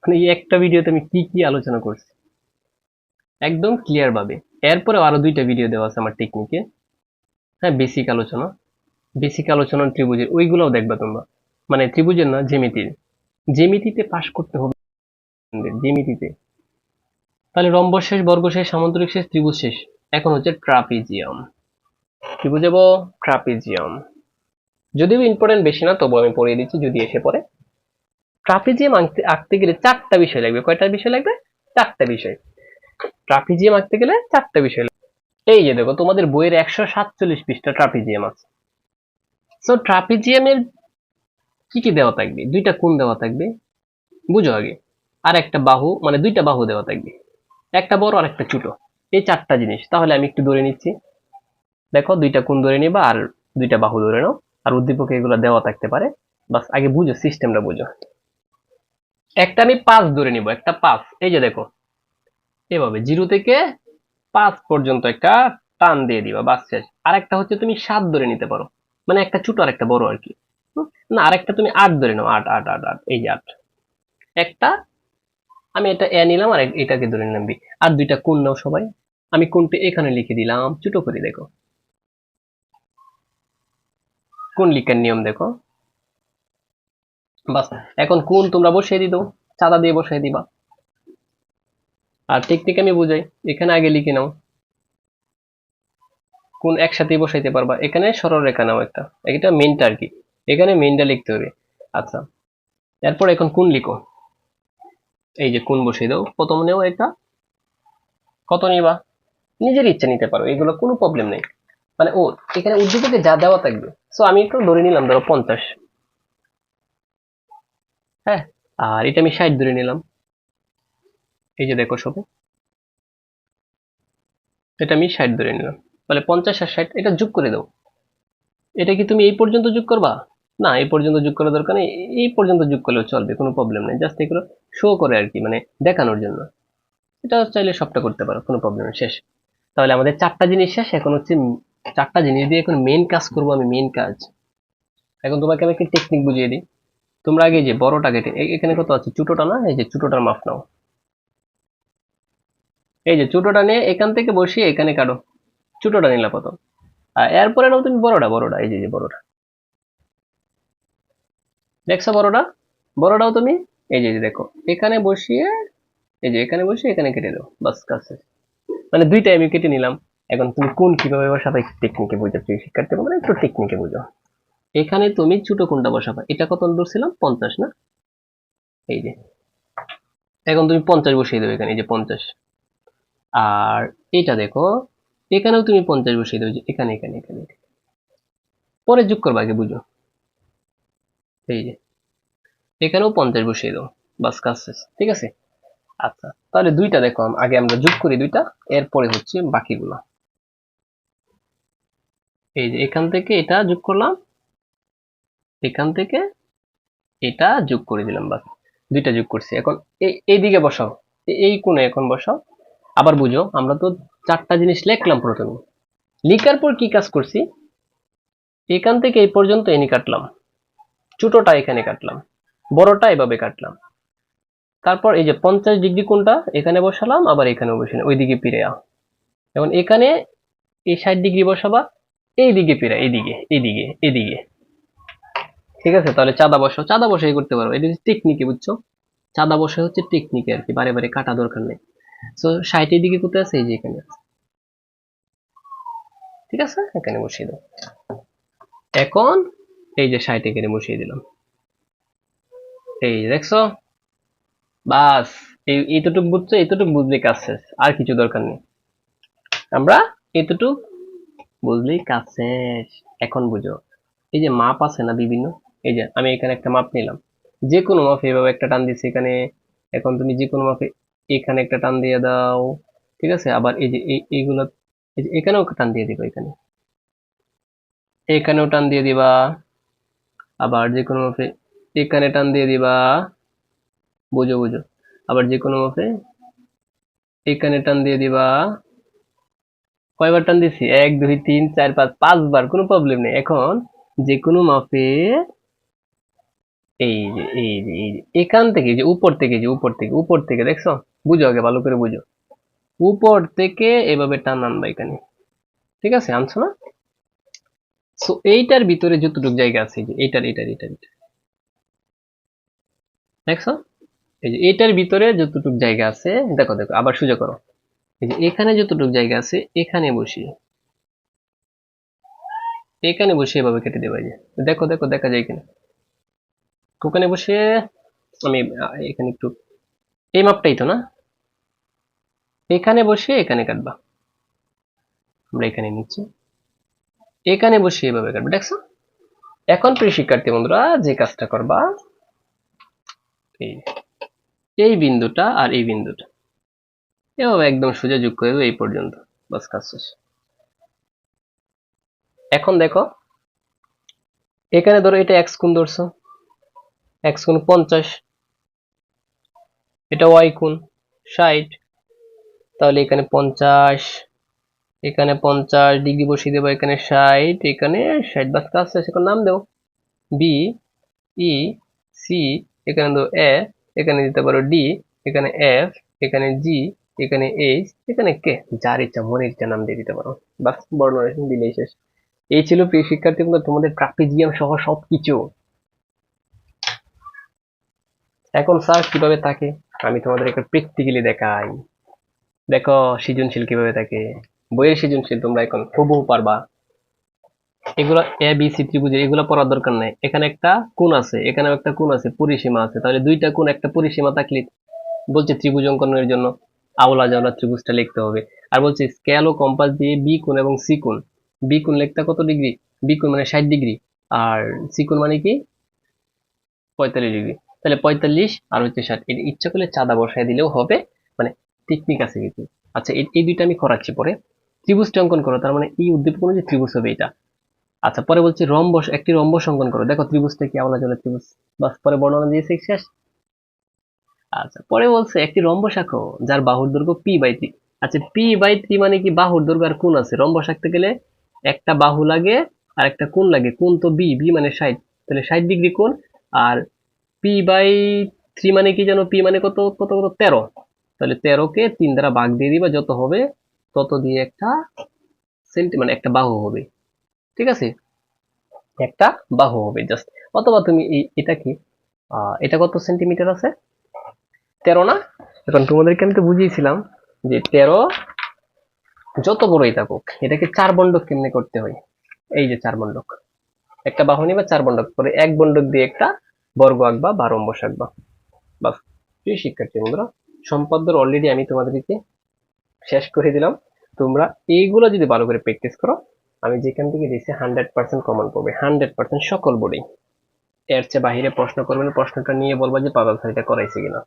মানে এই একটা ভিডিওতে আমি কি কি আলোচনা করছি একদম ক্লিয়ার ভাবে। এরপরে আরো দুইটা ভিডিও দেওয়া আছে আমার টেকনিকে। হ্যাঁ, বেসিক আলোচনা ত্রিভুজের ওইগুলোও দেখবা তোমরা। মানে ত্রিভুজের না, জ্যামিতির। জ্যামিতিতে পাশ করতে হবে আমাদের, জ্যামিতিতে। তাহলে রম্বস শেষ, বর্গ শেষ, সামান্তরিক শেষ, ত্রিভুজ শেষ। এখন হচ্ছে ট্রাপিজিয়াম। কি বুঝাবো? ট্রাপিজিয়াম। যদিও ইম্পর্টেন্ট বেশি না, তবু আমি পড়িয়ে দিচ্ছি যদি এসে পড়ে। ট্রাপিজিয়াম আঁকতে গেলে চারটা বিষয় লাগবে। কয়টা বিষয় লাগবে? চারটা বিষয়। ট্রাপিজিয়াম আঁকতে গেলে চারটা বিষয় লাগবে। এই যে দেখো, তোমাদের বইয়ের 147 পৃষ্ঠা ট্রাপিজিয়াম আছে। সো ট্রাপিজিয়ামের কি কি দেওয়া থাকবে? দুইটা কোণ দেওয়া থাকবে, বুঝো আগে। আর একটা বাহু, মানে দুইটা বাহু দেওয়া থাকবে, একটা বড় আর একটা ছোট। এই চারটা জিনিস। তাহলে আমি একটু ধরে নিচ্ছি। দেখো, দুইটা কোণ ধরে নিবা আর দুইটা বাহু ধরে নাও। আর উদ্দীপকে এগুলো দেওয়া থাকতে পারে। বাস আগে বুঝো, সিস্টেমটা বুঝো। একটা আমি 5 ধরে নিব, একটা 5। এই যে দেখো, এভাবে 0 থেকে 5 পর্যন্ত একটা টান দিয়ে দিবা, বাস শেষ। আর একটা হচ্ছে তুমি 7 ধরে নিতে পারো, মানে একটা ছোট আর একটা বড় আর কি। না, আরেকটা তুমি 8 ধরে নাও, 8 8 8 8, এই যে 8। একটা, আমি এটা এ নিলাম আর এটাকে ধরে নিলাম বি। আর দুইটা কোণ নাও সবাই। আমি কোণটা এখানে লিখে দিলাম, ছোট করে দেখো। কোণ লিখার নিয়ম দেখো। বাস, এখন কোণ তোমরা বসিয়ে দিও, চাঁদা দিয়ে বসিয়ে দিবা। আর টেকনিক আমি বুঝাই, এখানে আগে লিখে নাও। কোণ একসাথে বসাইতে পারবা। এখানে সরল রেখা নাও একটা, এটা মেইনটা আর কি। এখানে মেইনটা লিখতে হবে। আচ্ছা, এরপর এখন কোণ লিখো। এই যে কোণ বসিয়ে দাও, প্রথম নেও একটা। কত নিবা? নিজের ইচ্ছা নিতে পারো, এগুলো কোনো প্রবলেম নেই। মানে ও, এখানে উদ্দীপকে যা দেওয়া থাকবে। সো আমি একটু ধরে নিলাম, ধরো 50। হ্যাঁ, আর এটা আমি 60 ধরে নিলাম। এই যে দেখো সবে, এটা আমি 60 ধরে নিলাম। তাহলে 50 আর 60 এটা যোগ করে দাও। এটা কি তুমি এই পর্যন্ত যোগ করবা? না, এই পর্যন্ত যোগ করার দরকার নেই। এই পর্যন্ত যোগ করলেও চলবে, কোনো প্রবলেম নেই। জাস্ট এগুলো শো করে আর কি, মানে দেখানোর জন্য। এটা চাইলে সবটা করতে পারো, কোনো প্রবলেম নেই। শেষ। তাহলে আমাদের চারটা জিনিস শেষ। এখন হচ্ছে চারটা জিনিস দিয়ে এখন মেইন কাজ করবো আমি, মেইন কাজ। এখন তোমাকে আমি একটা টেকনিক বুঝিয়ে দিই। তোমরা আগে যে বড়টা কেটে, এখানে কত আছে? ছোটটা না? এই যে ছোটটার মাপ নাও। এই যে ছোটটা নিয়ে এখান থেকে বসিয়ে এখানে কাটো। ছোটটা নিলা প্রথম। আর এরপরে নাও তুমি বড়টা, বড়টা এই যে বড়টা। দেখছো বড়টা? বড়টাও তুমি এই যে দেখো, এখানে বসিয়ে, এই যে এখানে বসিয়ে এখানে কেটে দাও, বাস কাজ শেষ। মানে দুইটাই আমি কেটে নিলাম। এখন তুমি কোন কিভাবে বসাবে টেকনিকে বুঝাচ্ছি, শিক্ষার্থী মানে একটু টেকনিকে বুঝো। এখানে তুমি ছোট কোনটা বসাবা। এটা কত ধরছিলাম? 50 না? এই যে, এখন তুমি 50 বসিয়ে দেবে এখানে, এই যে 50। আর এটা দেখো, এখানেও তুমি 50 বসিয়ে দেবে, যে এখানে এখানে এখানে। পরে যোগ করবা, আগে বুঝো। এই যে এখানেও 50 বসিয়ে দাও, বাস কাজ শেষ। ঠিক আছে? আচ্ছা, তাহলে দুইটা দেখো, আগে আমরা যোগ করি দুইটা, এরপরে হচ্ছে বাকিগুলো। এই যে এখান থেকে এটা যোগ করলাম, এখান থেকে এটা যোগ করে দিলাম, বাস। দুইটা যোগ করছি। এখন এই দিকে বসাও, এই কোণে এখন বসাও। আবার বুঝো, আমরা তো চারটা জিনিস লিখলাম প্রথমে। লিখার পর কি কাজ করছি? এখান থেকে এই পর্যন্ত এনে কাটলাম, ছোটটা এখানে কাটলাম, বড়টা এভাবে কাটলাম। তারপর এই যে 50 ডিগ্রি কোণটা এখানে বসালাম, আবার এখানেও বসালাম, ওইদিকে পিড়াইয়া। এখন এখানে এই 60 ডিগ্রি বসাবা, এইদিকে পিড়া, এইদিকে এইদিকে এদিকে। ঠিক আছে? তাহলে চাঁদা বসাও, চাঁদা বসাই করতে পারো। এটা হচ্ছে টেকনিকে, বুঝছো? চাঁদা বসা হচ্ছে টেকনিকে আর কি, বারে বারে কাটা দরকার নেই। তো 60 দিকে কোথায় আছে? এই যে এখানে আছে। ঠিক আছে, এখানে বসিয়ে দাও। এখন এই যে 60 এখানে বসিয়ে দিলাম। এই যে দেখছো, বাস। এইটুকু বুঝছো, এইটুকু বুঝলে কাজ শেষ, আর কিছু দরকার নেই। আমরা এতটুকু বুঝলেই কাজ শেষ। এখন বুঝো, এই যে মাপ আছে না বিভিন্ন, এই যে আমি এখানে একটা মাপ নিলাম, যে কোনো মাপে এভাবে একটা টান দিচ্ছি এখানে। এখন তুমি যে কোনো মাপে এখানে একটা টান দিয়ে দাও। ঠিক আছে? আবার এই যে এইগুলো, এই যে এখানেও টান দিয়ে দিবা, এখানে এখানেও টান দিয়ে দিবা। আবার যে কোনো মাপে এখানে টান দিয়ে দিবা। বুঝো বুঝো। আবার যে কোনো মাপে এখানে টান দিয়ে দিবা। কয়বার টান দিছি? 1 2 3 4 5, 5 বার, কোনো প্রবলেম নেই। এখন যে কোনো মাপে এই যে এখান থেকে, যে উপর থেকে দেখছো, বুঝো আগে ভালো করে বুঝো, উপর থেকে এভাবে টান আনবা এখানে, ঠিক আছে, আনছো না? সো এইটার ভিতরে যতটুকু জায়গা আছে, যে এইটার দেখছো, এই যে এইটার ভিতরে যতটুকু জায়গা আছে, দেখো দেখো আবার সোজা করো, এই যে এখানে যতটুকু জায়গা আছে এখানে বসিয়ে, এখানে বসে এভাবে কেটে দেবা, এই যে দেখো দেখো দেখা যায় কিনা, ওখানে বসে আমি এখানে একটু, এই মাপটাই তো না, এখানে বসে এখানে কাটবা, আমরা এখানে নিচ্ছি, এখানে বসে এভাবে কাটবা, দেখছো? এখন প্রিয় শিক্ষার্থী বন্ধুরা যে কাজটা করবা, এই এই বিন্দুটা আর এই বিন্দুটা এভাবে একদম সোজা যোগ করে দেবো এই পর্যন্ত, বাস কাজ শেষ। এখন দেখো এখানে ধরো এটা এক্স কোণ ধরছো, এক্স কোণ 50, এটা ওয়াই কোণ 60, তাহলে এখানে 50, এখানে 50 ডিগ্রি বসিয়ে দেবো, এখানে 60, এখানে 60, বাস কাজ শেষ। এখন নাম দেবো বি, ই, সি, এখানে দেবো এ, এখানে দিতে পারো ডি, এখানে এফ, এখানে জি, এখানে এইচ, এখানে কে, যার ইচ্ছা মনের ইচ্ছা নাম দিয়ে দিতে পারো, বাস বর্ণনা দিলেই শেষ। এই ছিল প্রিয় শিক্ষার্থী বন্ধু তোমাদের ট্রাপিজিয়াম সহ সবকিছু। এখন স্যার কিভাবে থাকে আমি তোমাদের একটা প্র্যাকটিক্যালি দেখাই। দেখো সৃজনশীল কিভাবে থাকে, বইয়ের সৃজনশীল তোমরা এখন হুবহু পারবা। এগুলো এ বি সি ত্রিভুজের এগুলো পড়ার দরকার নাই, এখানে একটা কোণ আছে, এখানেও একটা কোণ আছে, পরিসীমা আছে, তাহলে দুইটা কোণ একটা পরিসীমা থাকলে বলছে ত্রিভুজ অঙ্কনের জন্য আওলা জাওলা ত্রিভুজটা লিখতে হবে। আর বলছে স্কেল ও কম্পাস দিয়ে বি কোণ এবং সি কোণ, বি কোণ লিখতে কত ডিগ্রি, বি কোণ মানে 60 ডিগ্রি, আর সি কোণ মানে কি 45 ডিগ্রি, তাহলে 45 আর হচ্ছে 60, এটা ইচ্ছা করলে চাঁদা বসায় দিলেও হবে, মানে টেকনিক আছে কিছু। আচ্ছা এই দুইটা আমি করাচ্ছি পরে। ত্রিভুজটা অঙ্কন করো, তার মানে এই উদ্দীপক অনুযায়ী ত্রিভুজ হবে এটা। আচ্ছা পরে বলছি রম্বস, একটি রম্বস অঙ্কন করো, দেখো ত্রিভুজটা কি আওলা জলের ত্রিভুজ, বাস পরে বর্ণনা দিয়েছে শেষ। আচ্ছা পরে বলছে একটি রম্বস আঁকো যার বাহুর দৈর্ঘ্য পি/3। আচ্ছা পি/3 মানে কি, বাহুর দৈর্ঘ্য আর কোণ আছে, রম্বস আঁকতে গেলে একটা বাহু লাগে আর একটা কোণ লাগে, কোণ তো বি, বি মানে 60, তাহলে 60 ডিগ্রি কোণ। আর পি/3 মানে কি জানো, পি মানে কত কত কত 13, তাহলে 13কে 3 দ্বারা ভাগ দিয়ে দিবা, যত হবে তত দিয়ে একটা মানে একটা বাহু হবে, ঠিক আছে, একটা বাহু হবে জাস্ট। অথবা তুমি এটা কি, এটা কত সেন্টিমিটার আছে, 13 না? এখন তোমাদেরকে আমি তো বুঝিয়েছিলাম যে 13 যত বড়ই থাকুক এটাকে 4 বন্ধক কেমনে করতে হয়, এই যে 4 বন্ধক, একটা বাহু নিবা, 4 বন্ধক করে এক বন্ধক দিয়ে একটা বর্গ আঁকবা বা রম্বস আঁকবা, বাস। প্রিয় শিক্ষার্থী বন্ধুরা সম্পাদ্যর অলরেডি আমি তোমাদেরকে শেষ করে দিলাম, তোমরা এইগুলো যদি ভালো করে প্র্যাকটিস করো, আমি যেখান থেকে দিয়েছি 100% কমন পাবে, 100% সকল বোর্ডেই। এর চেয়ে বাহিরে প্রশ্ন করবে না, প্রশ্নটা নিয়ে বলবা যে পাগল স্যার এটা করাইছে কিনা।